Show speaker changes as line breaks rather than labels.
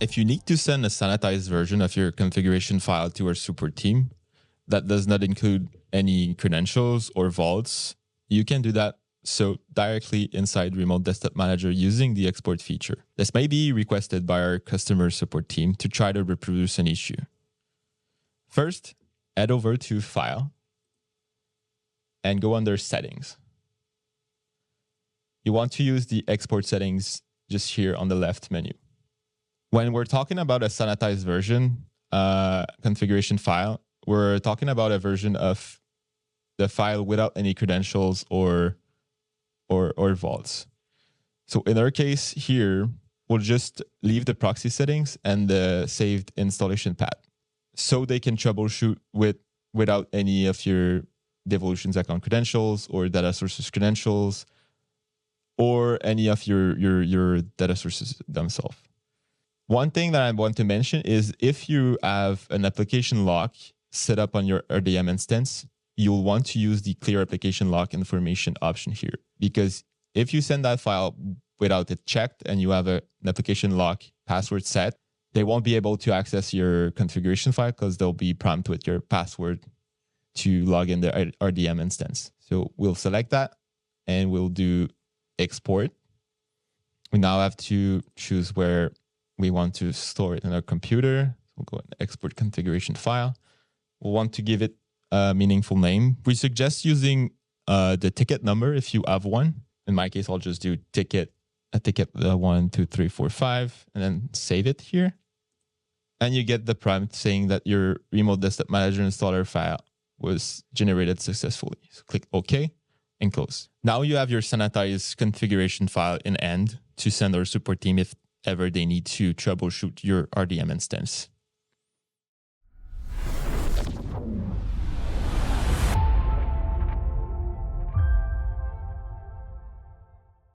If you need to send a sanitized version of your configuration file to our support team that does not include any credentials or vaults, you can do that directly inside Remote Desktop Manager using the export feature. This may be requested by our customer support team to try to reproduce an issue. First, head over to File and go under Settings. You want to use the export settings just here on the left menu. When we're talking about a sanitized version configuration file, we're talking about a version of the file without any credentials or vaults. So in our case here, we'll just leave the proxy settings and the saved installation path so they can troubleshoot without any of your Devolutions account credentials or data sources credentials or any of your data sources themselves. One thing that I want to mention is if you have an application lock set up on your RDM instance, you'll want to use the clear application lock information option here, because if you send that file without it checked and you have an application lock password set, they won't be able to access your configuration file because they'll be prompted with your password to log in the RDM instance. So we'll select that and we'll do export. We now have to choose where we want to store it in our computer. We'll go and export configuration file. We'll want to give it a meaningful name. We suggest using the ticket number if you have one. In my case, I'll just do ticket 1, 2, 3, 4, 5, and then save it here. And you get the prompt saying that your Remote Desktop Manager installer file was generated successfully. So click OK and close. Now you have your sanitized configuration file in hand to send our support team if ever they need to troubleshoot your RDM instance.